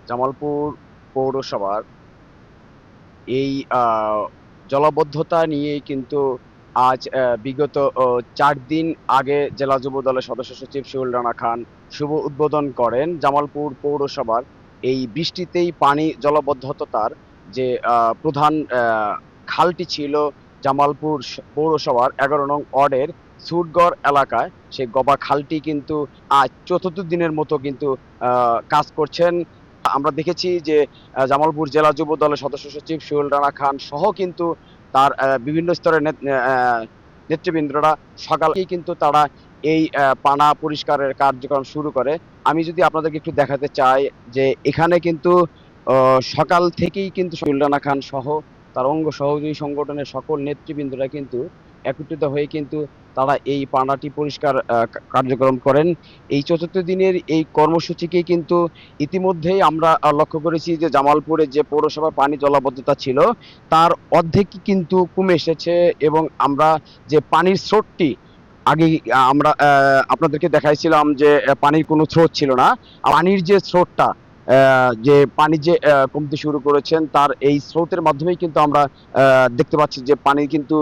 জামালপুর পৌরসভার এই জলাবদ্ধতা নিয়েই কিন্তু আজ বিগত ৪ দিন আগে জেলা যুব দলের সদস্য সচিব সোহেল রানা খান শুভ উদ্বোধন করেন জামালপুর পৌরসভার এই বৃষ্টিতেই পানি জলাবদ্ধতার যে প্রধান খালটি ছিল জামালপুর পৌরসভার ১১ নং ওয়ার্ডের সুটগড় এলাকায় সেই গবা খালটি কিন্তু আজ চতুর্থ দিনের মতো কিন্তু কাজ করছেন। আমরা দেখেছি যে জামালপুর জেলা যুব দলের সদস্য সচিব সোহেল রানা খান সহ কিন্তু তার বিভিন্ন স্তরের নেতৃবৃন্দরা সকালেই কিন্তু তারা এই পানা পরিষ্কারের কার্যক্রম শুরু করে। আমি যদি আপনাদেরকে একটু দেখাতে চাই যে এখানে কিন্তু সকাল থেকেই কিন্তু সোহেল রানা খান সহ তার অঙ্গ সহযোগী সংগঠনের সকল নেতৃবৃন্দরা কিন্তু একত্রিত হয়ে কিন্তু তারা এই পানাটি পরিষ্কার কার্যক্রম করেন। এই চতুর্থ দিনের এই কর্মসূচিকে কিন্তু ইতিমধ্যেই আমরা লক্ষ্য করেছি যে জামালপুরে যে পৌরসভা পানি জলাবদ্ধতা ছিল তার অর্ধেকই কিন্তু কমে এসেছে এবং আমরা যে পানির স্রোতটি আগে আমরা আপনাদেরকে দেখাইছিলাম যে পানির কোনো স্রোত ছিল না। পানির যে স্রোতটা যে পানি যে কমতে শুরু করেছেন তার এই স্রোতের মাধ্যমেই কিন্তু আমরা দেখতে পাচ্ছি যে পানি কিন্তু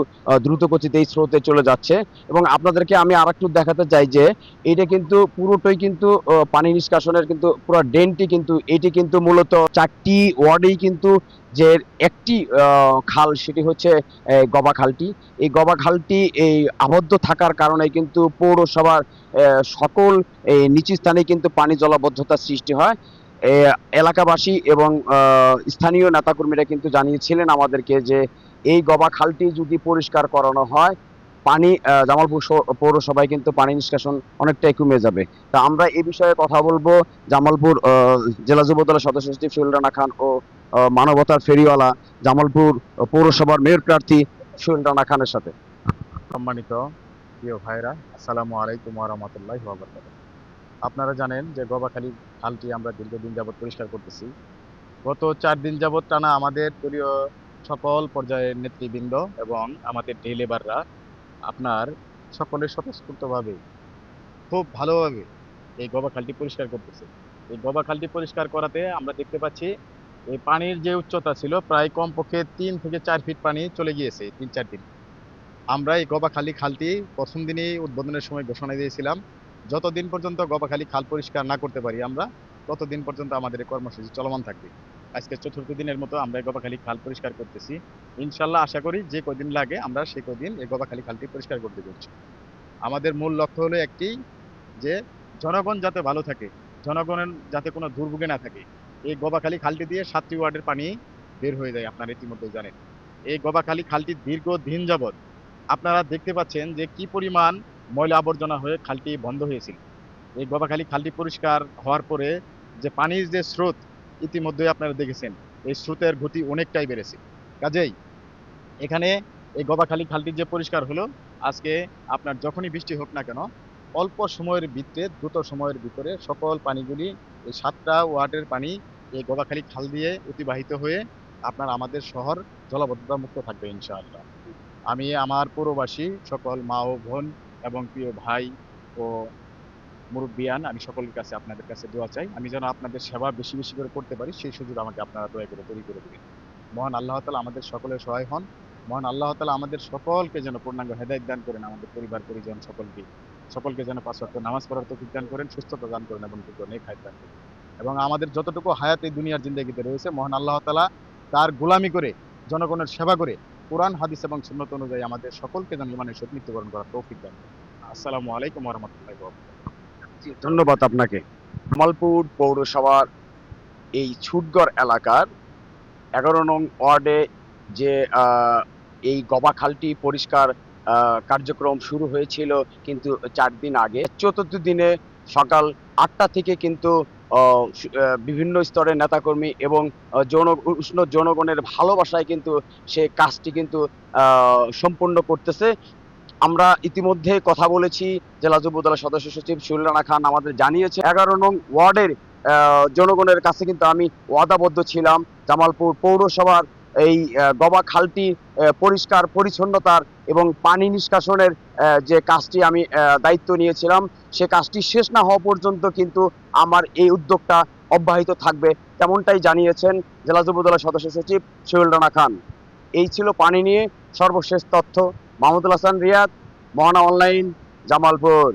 দ্রুত গতিতে এই স্রোতে চলে যাচ্ছে। এবং আপনাদেরকে আমি আরেকটু দেখাতে চাই যে এটা কিন্তু পুরোটাই কিন্তু পানি নিষ্কাশনের কিন্তু পুরো ড্রেনটি কিন্তু এটি কিন্তু মূলত ৪টি ওয়ার্ডেই কিন্তু যে একটি খাল সেটি হচ্ছে গবা খালটি। এই গবা খালটি এই আবদ্ধ থাকার কারণে কিন্তু পৌরসভার সকল এই নিচু স্থানে কিন্তু পানি জলাবদ্ধতার সৃষ্টি হয়। এ এলাকাবাসী এবং স্থানীয় নেতাকর্মীরা কিন্তু জানিয়েছিলেন আমাদেরকে যে এই গবা খালটি যদি পরিষ্কার করানো হয় পানি জামালপুর পৌরসভায় কিন্তু পানি নিষ্কাশন অনেকটাই কমে যাবে। তা আমরা এই বিষয়ে কথা বলবো জামালপুর জেলা যুব দলের সদস্য সচিব সোহেল রানা খান ও মানবতার ফেরিওয়ালা জামালপুর পৌরসভার মেয়র প্রার্থী সোহেল রানা খানের সাথে। সম্মানিত প্রিয় ভাইরা, আসসালামু আলাইকুম ওয়া রাহমাতুল্লাহি ওয়া বারাকাতুহু। আপনারা জানেন যে গবাখালী খালটি আমরা দীর্ঘদিন যাবৎ পরিষ্কার করতেছি। গত ৪ দিন যাবৎ টানা আমাদের দলীয় সকল পর্যায়ের নেতৃবৃন্দ এবং আমাদের ডে লেবাররা আপনার সকলের স্বতঃস্ফূর্তভাবে খুব ভালোভাবে এই গবাখালটি পরিষ্কার করতেছে। এই গবাখালটি পরিষ্কার করাতে আমরা দেখতে পাচ্ছি এই পানির যে উচ্চতা ছিল প্রায় কমপক্ষে ৩ থেকে ৪ ফিট পানি চলে গিয়েছে ৩-৪ দিন। আমরা এই গবাখালী খালটি ১ম দিনেই উদ্বোধনের সময় ঘোষণা দিয়েছিলাম, যতদিন পর্যন্ত গবাখালী খাল পরিষ্কার না করতে পারি আমরা, ততদিন পর্যন্ত আমাদের এই কর্মসূচি চলমান থাকবে। আজকে ৪র্থ দিনের মতো আমরা এই গবাখালী খাল পরিষ্কার করতেছি। ইনশাআল্লাহ আশা করি যে কয়দিন লাগে আমরা সেই কয়দিন এই গবাখালী খালটি পরিষ্কার করতে পেরেছি। আমাদের মূল লক্ষ্য হলো একটি, যে জনগণ যাতে ভালো থাকে, জনগণের যাতে কোনো দুর্ভোগে না থাকে। এই গবাখালী খালটি দিয়ে ৭টি ওয়ার্ডের পানি বের হয়ে যায়, আপনারা ইতিমধ্যেই জানেন। এই গবাখালী খালটি দীর্ঘদিন যাবৎ আপনারা দেখতে পাচ্ছেন যে কি পরিমাণ ময়লা আবর্জনা হয়ে খালটি বন্ধ হয়েছিল। এই গবাখালী খালটি পরিষ্কার হওয়ার পরে যে পানির যে স্রোত, ইতিমধ্যেই আপনারা দেখেছেন এই স্রোতের গতি অনেকটাই বেড়েছে। কাজেই এখানে এই গবাখালী খালটি যে পরিষ্কার হলো, আজকে আপনার যখনই বৃষ্টি হোক না কেন অল্প সময়ের ভিতরে, দ্রুত সময়ের ভিতরে সকল পানিগুলি, এই ৭টা ওয়ার্ডের পানি এই গবাখালী খাল দিয়ে অতিবাহিত হয়ে আপনার আমাদের শহর জলাবদ্ধতা মুক্ত থাকবে ইনশাআল্লাহ। আমি আমার পৌরবাসী সকল মা ও বোন এবং প্রিয় ভাই ও মুরব্বিয়ান, আমি সকলের কাছে আপনাদের কাছে দোয়া চাই। আমি যেন আপনাদের সেবা বেশি, বেশি করে করতে পারি সেই সুযোগ আমাকে আপনারা দয়া করে তৈরি করে দিবেন। মহান আল্লাহ তাআলা আমাদের সকলের সহায় হন। মহান আল্লাহ তাআলা আমাদের সকলকে যেন পূর্ণাঙ্গ হেদায়েত দান করেন, আমাদের পরিবার পরিজন সকলকে যেন ৫ ওয়াক্ত নামাজ পড়ার তৌফিক দান করেন, সুস্থতা দান করেন এবং নেক হায়াত দান করেন। এবং আমাদের যতটুকু হায়াত এই দুনিয়ার জিন্দেগিতে রয়েছে, মহান আল্লাহ তাআলা তার গোলামি করে, জনগণের সেবা করে, কোরআন, হাদিস এবং সুন্নাত অনুযায়ী আমাদের সকলকে যেন ঈমানের সহিত মৃত্যুবরণ করার তৌফিক দান করেন। আসসালামু আলাইকুম ওয়া রাহমাতুল্লাহি ওয়া বারাকাতুহু। জি, ধন্যবাদ আপনাকে। জামালপুর পৌরসভার এই ছুটগড় এলাকার ১১ নং ওয়ার্ডে যে এই গবা খালটি পরিষ্কার কার্যক্রম শুরু হয়েছিল কিন্তু ৪ দিন আগে। ৪র্থ দিনে সকাল ৮টা থেকে কিন্তু বিভিন্ন স্তরের নেতাকর্মী এবং উষ্ণ জনগণের ভালোবাসায় কিন্তু সে কাজটি কিন্তু সম্পূর্ণ করতেছে। আমরা ইতিমধ্যে কথা বলেছি জেলা যুব দলের সদস্য সচিব সোহেল রানা খান আমাদের জানিয়েছে ১১ নং ওয়ার্ডের জনগণের কাছে কিন্তু আমি ওয়াদাবদ্ধ ছিলাম জামালপুর পৌরসভার এই গবা খালটি পরিষ্কার পরিচ্ছন্নতার এবং পানি নিষ্কাশনের যে কাজটি আমি দায়িত্ব নিয়েছিলাম সে কাজটি শেষ না হওয়া পর্যন্ত কিন্তু আমার এই উদ্যোগটা অব্যাহত থাকবে, তেমনটাই জানিয়েছেন জেলা যুব দলের সদস্য সচিব শহীল রানা খান। এই ছিল পানি নিয়ে সর্বশেষ তথ্য। মাহমুদুল হাসান রিয়াদ, মোহনা অনলাইন, জামালপুর।